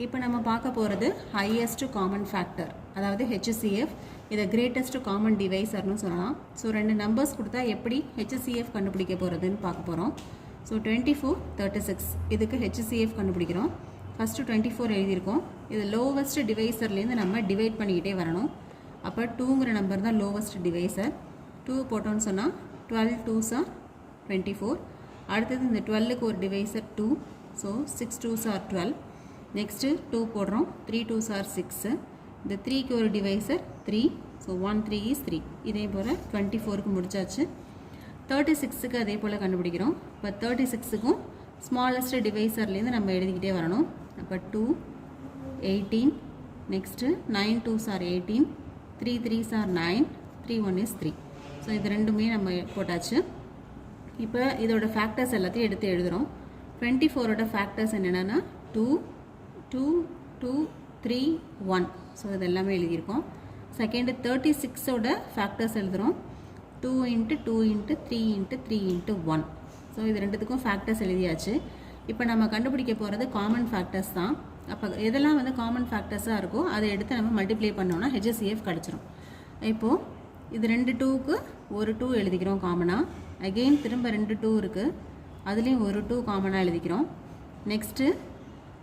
இப்போ நம்ம பார்க்க போகிறது ஹையஸ்ட் காமன் ஃபேக்டர், அதாவது HCF. இதை கிரேட்டஸ்ட் காமன் டிவைசர்னு சொல்லலாம். ஸோ ரெண்டு நம்பர்ஸ் கொடுத்தா எப்படி HCF கண்டுபிடிக்க போகிறதுன்னு பார்க்க போகிறோம். ஸோ 24, 36 இதுக்கு HCF கண்டுபிடிக்கிறோம். ஃபஸ்ட்டு 24 எழுதியிருக்கோம். இது லோவஸ்ட் டிவைசர்லேருந்து நம்ம டிவைட் பண்ணிக்கிட்டே வரணும். அப்போ 2ங்கிற நம்பர் தான் லோவஸ்ட் டிவைசர். 2 போட்டோன்னு சொன்னால் 12 2s are 24. அடுத்தது இந்த 12க்கு ஒரு divisor 2, so 6 2s are 12. Next 2 போடுறோம், 3 2s are 6. இந்த 3க்கு ஒரு டிவைசர் 3, ஸோ 1 3 is 3. இதே போல் 24க்கு முடிச்சாச்சு. 36க்கு அதே போல் கண்டுபிடிக்கிறோம். இப்போ 36க்கும் ஸ்மாலஸ்ட் டிவைசர்லேருந்து நம்ம எழுதிக்கிட்டே வரணும். அப்போ 2 18, next 9 2s are 18, 3 3s are 9, 3 1 is 3. So இது ரெண்டுமே நம்ம போட்டாச்சு. இப்போ இதோட ஃபேக்டர்ஸ் எல்லாத்தையும் எடுத்து எழுதுகிறோம். 24ஓட ஃபேக்டர்ஸ் என்னென்னா 2 2 2 3 1. ஸோ இது எல்லாமே எழுதியிருக்கோம். செகண்டு 36ஓட ஃபேக்டர்ஸ் எழுதுகிறோம். 2 × 2 × 3 × 3 × 1. ஸோ இது ரெண்டுத்துக்கும் ஃபேக்டர்ஸ் எழுதியாச்சு. இப்போ நம்ம கண்டுபிடிக்க போகிறது காமன் ஃபேக்டர்ஸ் தான். அப்போ எதெல்லாம் வந்து காமன் ஃபேக்டர்ஸாக இருக்கோ அதை எடுத்து நம்ம மல்டிப்ளை பண்ணோன்னா HCF கிடச்சிரும். இப்போது இது 2 2க்கு ஒரு 2 எழுதிக்கிறோம் காமனாக. அகெயின் திரும்ப 2 2 இருக்குது, அதுலேயும் ஒரு 2 காமனாக எழுதிக்கிறோம். நெக்ஸ்ட்டு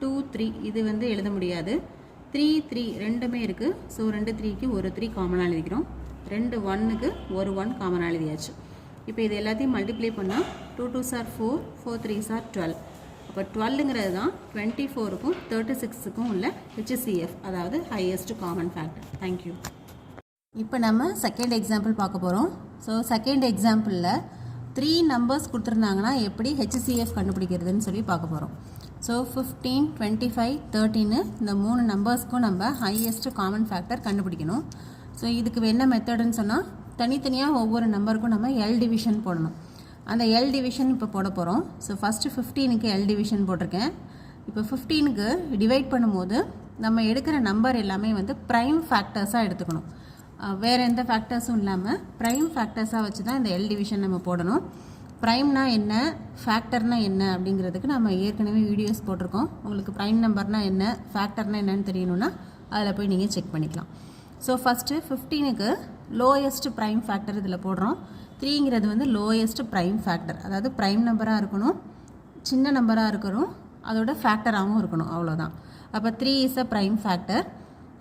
2 3 இது வந்து எழுத முடியாது. 3 3 ரெண்டுமே இருக்குது, ஸோ 2 3க்கு ஒரு 3 காமனாக எழுதிக்கிறோம். 2 1க்கு ஒரு 1 காமனாக எழுதியாச்சு. இப்போ இது எல்லாத்தையும் மல்டிப்ளை பண்ணால் 2 2s are 4, 4 3s are 12. அப்போ 12ங்கிறது தான் 24க்கும் 36க்கும் உள்ள HCF, அதாவது ஹையஸ்ட் காமன் ஃபேக்டர். தேங்க்யூ. இப்போ நம்ம செகண்ட் எக்ஸாம்பிள் பார்க்க போகிறோம். ஸோ செகண்ட் எக்ஸாம்பிளில் 3 நம்பர்ஸ் கொடுத்துருந்தாங்கன்னா எப்படி HCF கண்டுபிடிக்கிறதுன்னு சொல்லி பார்க்க போகிறோம். ஸோ 15 25 13 இந்த 3 நம்பர்ஸ்க்கும் நம்ம ஹையஸ்ட் காமன் ஃபேக்டர் கண்டுபிடிக்கணும். ஸோ இதுக்கு என்ன மெத்தடுன்னு சொன்னால் தனித்தனியாக ஒவ்வொரு நம்பருக்கும் நம்ம எல் டிவிஷன் போடணும். அந்த எல் டிவிஷன் இப்போ போட போகிறோம். ஸோ ஃபஸ்ட்டு 15க்கு எல் டிவிஷன் போட்டிருக்கேன். இப்போ 15க்கு டிவைட் பண்ணும்போது நம்ம எடுக்கிற நம்பர் எல்லாமே வந்து ப்ரைம் ஃபேக்டர்ஸாக எடுத்துக்கணும். வேறு எந்த ஃபேக்டர்ஸும் இல்லாமல் ப்ரைம் ஃபேக்டர்ஸாக வச்சு தான் இந்த எல் டிவிஷன் நம்ம போடணும். ப்ரைம்னா என்ன, ஃபேக்டர்னா என்ன அப்படிங்கிறதுக்கு நம்ம ஏற்கனவே வீடியோஸ் போட்டிருக்கோம். உங்களுக்கு ப்ரைம் நம்பர்னா என்ன, ஃபேக்டர்னா என்னன்னு தெரியணும்னா அதில் போய் நீங்கள் செக் பண்ணிக்கலாம். ஸோ ஃபஸ்ட்டு 15க்கு லோயஸ்ட் ப்ரைம் ஃபேக்டர் இதில் போடுறோம். 3ங்கிறது வந்து லோயஸ்ட் ப்ரைம் ஃபேக்டர், அதாவது ப்ரைம் நம்பராக இருக்கணும், சின்ன நம்பராக இருக்கணும், அதோட ஃபேக்டராகவும் இருக்கணும், அவ்வளோதான். அப்போ 3 இஸ் அ ப்ரைம் ஃபேக்டர்.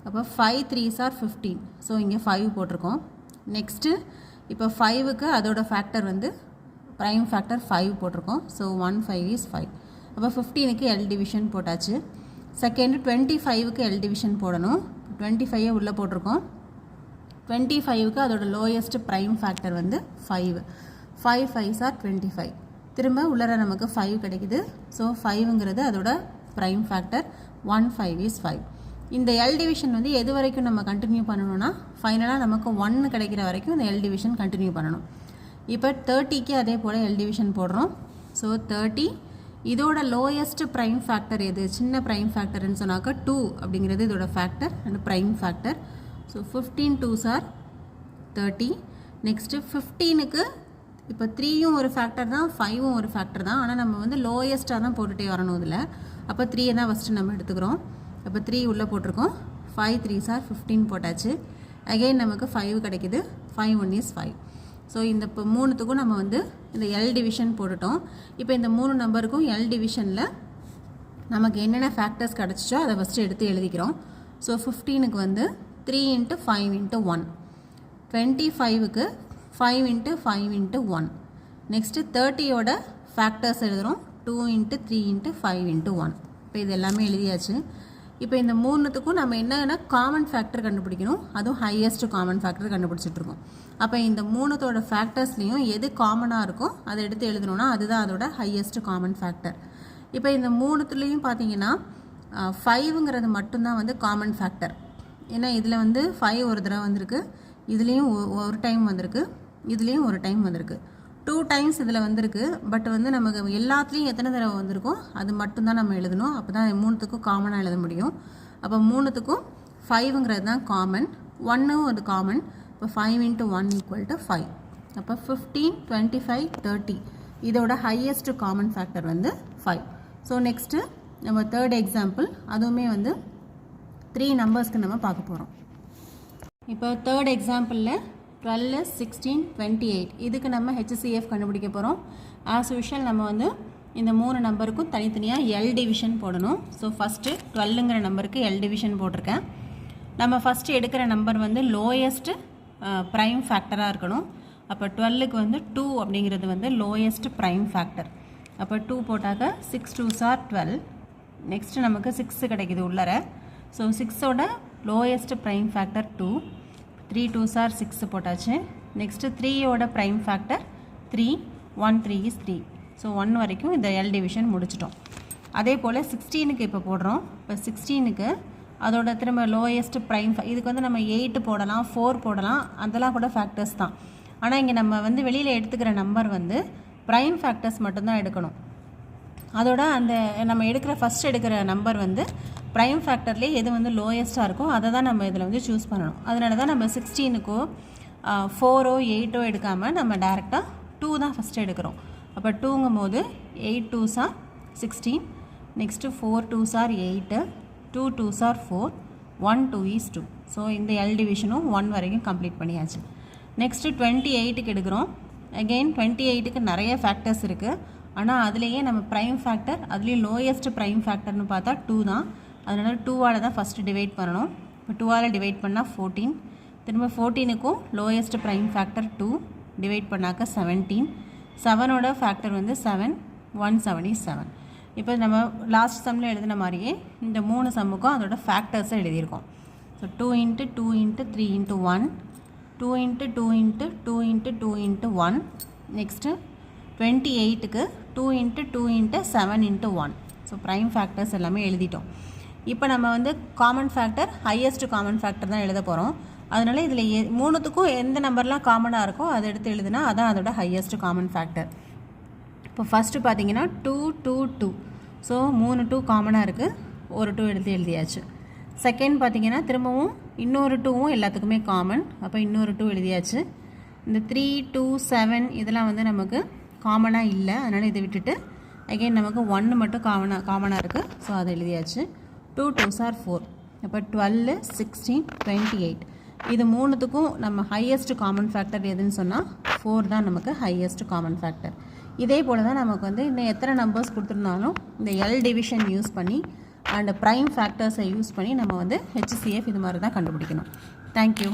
அப்போ 5 3s are 15. ஸோ இங்கே 5 போட்டிருக்கோம். நெக்ஸ்ட்டு இப்போ 5க்கு அதோட ஃபேக்டர் வந்து ப்ரைம் ஃபேக்டர் 5 போட்டிருக்கோம். So 1 5 is 5. அப்போ 15க்கு எல் டிவிஷன் போட்டாச்சு. செகண்டு 25க்கு எல் டிவிஷன் போடணும். 25 உள்ளே போட்டிருக்கோம். 25க்கு அதோட லோயஸ்ட் ப்ரைம் ஃபேக்டர் வந்து 5. 5 5s are 25. திரும்ப உள்ளர நமக்கு 5 கிடைக்குது. ஸோ 5ங்கிறது அதோட ப்ரைம் ஃபேக்டர். 1 5 is 5. இந்த எல் டிவிஷன் வந்து எது வரைக்கும் நம்ம கண்டினியூ பண்ணணும்னா ஃபைனலாக நமக்கு 1 கிடைக்கிற வரைக்கும் இந்த எல் டிவிஷன் கண்டினியூ பண்ணணும். இப்போ 30க்கு அதே போல் எல் டிவிஷன் போடுறோம். ஸோ 30 இதோட லோயஸ்ட் ப்ரைம் ஃபேக்டர் எது, சின்ன ப்ரைம் ஃபேக்டர்னு சொன்னாக்கா 2 அப்படிங்கிறது இதோட factor and prime factor. So 15 2s are 30. Next 15க்கு இப்போ 3யும் ஒரு ஃபேக்டர் தான், 5ம் ஒரு ஃபேக்டர் தான், ஆனால் நம்ம வந்து லோயஸ்ட்டாக தான் போட்டுகிட்டே வரணும் இதில். அப்போ 3 தான் ஃபஸ்ட்டு நம்ம எடுத்துக்கிறோம். அப்போ 3 உள்ளே போட்டிருக்கோம். 5 3s are 15 போட்டாச்சு. அகெயின் நமக்கு 5 கிடைக்குது. 5 1 is 5. ஸோ இந்த இப்போ 3த்துக்கும் நம்ம வந்து இந்த எல் டிவிஷன் போட்டுட்டோம். இப்போ இந்த 3 நம்பருக்கும் எல் டிவிஷனில் நமக்கு என்னென்ன ஃபேக்டர்ஸ் கிடச்சிச்சோ அதை ஃபஸ்ட்டு எடுத்து எழுதிக்கிறோம். ஸோ 15க்கு வந்து 3 × 5 × 1. 25க்கு 5 × 5 × 1. நெக்ஸ்ட்டு 30யோட ஃபேக்டர்ஸ் எழுதுகிறோம். 2 × 3 × 5 × 1. இப்போ இது எல்லாமே எழுதியாச்சு. இப்போ இந்த 3த்துக்கும் நம்ம என்னன்னா காமன் ஃபேக்டர் கண்டுபிடிக்கணும், அதுவும் ஹையஸ்ட் காமன் ஃபேக்டர் கண்டுபிடிச்சிட்ருக்கோம். அப்போ இந்த 3த்தோட ஃபேக்டர்ஸ்லேயும் எது காமனாக இருக்கோ அதை எடுத்து எழுதணும்னா அதுதான் அதோட ஹையஸ்ட் காமன் ஃபேக்டர். இப்போ இந்த 3த்துலேயும் பார்த்தீங்கன்னா 5ங்கிறது மட்டும்தான் வந்து காமன் ஃபேக்டர். ஏன்னா இதில் வந்து 5 ஒரு தடவை வந்திருக்கு, இதுலேயும் ஒரு டைம் வந்திருக்கு, இதுலேயும் ஒரு டைம் வந்திருக்கு, 2 டைம்ஸ் இதில் வந்திருக்கு. பட் வந்து நமக்கு எல்லாத்துலேயும் எத்தனை தடவை வந்திருக்கோ அது மட்டும்தான் நம்ம எழுதணும். அப்போ தான் 3த்துக்கும் காமனாக எழுத முடியும். அப்போ 3த்துக்கும் 5ங்கிறது தான் காமன், 1ம் அது காமன். இப்போ 5 × 1 = 5. அப்போ 15 25 30 இதோட ஹையஸ்ட் காமன் ஃபேக்டர் வந்து 5. ஸோ நெக்ஸ்ட்டு நம்ம தேர்ட் எக்ஸாம்பிள் அதுவுமே வந்து 3 நம்பர்ஸ்க்கு நம்ம பார்க்க போகிறோம். இப்போ தேர்ட் எக்ஸாம்பிளில் 12, 16, 28 இதுக்கு நம்ம HCF கண்டுபிடிக்க போகிறோம். ஆஸ் யூஷுவல் நம்ம வந்து இந்த 3 நம்பருக்கும் தனித்தனியாக L டிவிஷன் போடணும். ஸோ ஃபஸ்ட்டு 12ங்கிற நம்பருக்கு L டிவிஷன் போட்டிருக்கேன். நம்ம ஃபஸ்ட்டு எடுக்கிற நம்பர் வந்து லோயஸ்ட்டு ப்ரைம் ஃபேக்டராக இருக்கணும். அப்போ 12க்கு வந்து 2 அப்படிங்கிறது வந்து லோயஸ்ட் ப்ரைம் ஃபேக்டர். அப்போ 2 போட்டாக்க 6 2s are 12. நெக்ஸ்ட்டு நமக்கு 6 கிடைக்குது உள்ளர. ஸோ 6ஓட lowest prime factor 2. 3 2s are 6 போட்டாச்சு. நெக்ஸ்ட்டு 3ஓட ப்ரைம் ஃபேக்டர் 3. 1 3 is 3. ஸோ 1 வரைக்கும் இந்த L டிவிஷன் முடிச்சிட்டோம். அதே போல் 16க்கு இப்போ போடுறோம். இப்போ 16க்கு அதோட திரும்ப லோயஸ்ட் ப்ரைம் இதுக்கு வந்து நம்ம 8 போடலாம், 4 போடலாம், அதெல்லாம் கூட ஃபேக்டர்ஸ் தான். ஆனால் இங்கே நம்ம வந்து வெளியில் எடுத்துக்கிற நம்பர் வந்து ப்ரைம் ஃபேக்டர்ஸ் மட்டும்தான் எடுக்கணும். அதோட அந்த நம்ம எடுக்கிற ஃபஸ்ட் எடுக்கிற நம்பர் வந்து ப்ரைம் ஃபேக்டர்லேயே எது வந்து லோயஸ்ட்டாக இருக்கோ அதை தான் நம்ம இதில் வந்து சூஸ் பண்ணணும். அதனால தான் நம்ம 16க்கோ 4ஓ 8ஓ எடுக்காமல் நம்ம டேரெக்டாக 2 தான் ஃபஸ்ட்டு எடுக்கிறோம். அப்போ 2ங்கும் போது 8 2s are 16. Next 4 2s are 8. 2 2s are 4. 1 2 is 2. So இந்த L டிவிஷனும் 1 வரைக்கும் கம்ப்ளீட் பண்ணியாச்சு. நெக்ஸ்ட்டு 28க்கு எடுக்கிறோம். அகெயின் 28க்கு நிறைய ஃபேக்டர்ஸ் இருக்குது. ஆனால் அதுலேயே நம்ம ப்ரைம் ஃபேக்டர் அதுலேயும் லோயஸ்ட் ப்ரைம் ஃபேக்டர்னு பார்த்தா 2 தான். அதனால் 2ஆல் தான் ஃபஸ்ட்டு டிவைட் பண்ணணும். இப்போ 2ஆல் டிவைட் பண்ணால் 14. திரும்ப 14க்கும் லோயஸ்ட் ப்ரைம் ஃபேக்டர் 2 டிவைட் பண்ணாக்க 17. 7ஓட ஃபேக்டர் வந்து 7. 1 7 is 7. இப்போ நம்ம லாஸ்ட் சம்மில் எழுதின மாதிரியே இந்த 3 சம்முக்கும் அதோட ஃபேக்டர்ஸை எழுதியிருக்கோம். So 2 × 2 × 3 × 1. 2 × 2 × 2 × 2 × 1. Next 28க்கு 2 × 2 × 7 × 1. So prime factors எல்லாமே எழுதிட்டோம். இப்போ நம்ம வந்து common factor highest common factor தான் எழுத போகிறோம். அதனால் இதில் 3த்துக்கும் எந்த நம்பர்லாம் காமனாக இருக்கோ அதை எடுத்து எழுதுனா அதான் அதோட ஹையஸ்ட் காமன் ஃபேக்டர். இப்போ ஃபஸ்ட்டு பார்த்தீங்கன்னா 2 2 2. ஸோ 3 2 காமனாக இருக்குது, ஒரு 2 எடுத்து எழுதியாச்சு. செகண்ட் பார்த்தீங்கன்னா திரும்பவும் இன்னொரு 2வும் எல்லாத்துக்குமே காமன், அப்போ இன்னொரு 2 எழுதியாச்சு. இந்த 3 2 7 இதெல்லாம் வந்து நமக்கு காமனாக இல்லை, அதனால் இதை விட்டுட்டு அகெயின் நமக்கு 1 மட்டும் காமனாக இருக்குது. ஸோ அதை எழுதியாச்சு. 2 2s are 4. அப்போ 12 16 28 இது 3த்துக்கும் நம்ம ஹையஸ்ட் காமன் ஃபேக்டர் எதுன்னு சொன்னால் 4 தான் நமக்கு ஹையஸ்ட் காமன் ஃபேக்டர். இதே போல் தான் நமக்கு வந்து இன்னும் எத்தனை நம்பர்ஸ் கொடுத்துருந்தாலும் இந்த L டிவிஷன் யூஸ் பண்ணி அண்ட் ப்ரைம் ஃபேக்டர்ஸை யூஸ் பண்ணி நம்ம வந்து HCF இது மாதிரி தான் கண்டுபிடிக்கணும். தேங்க்யூ.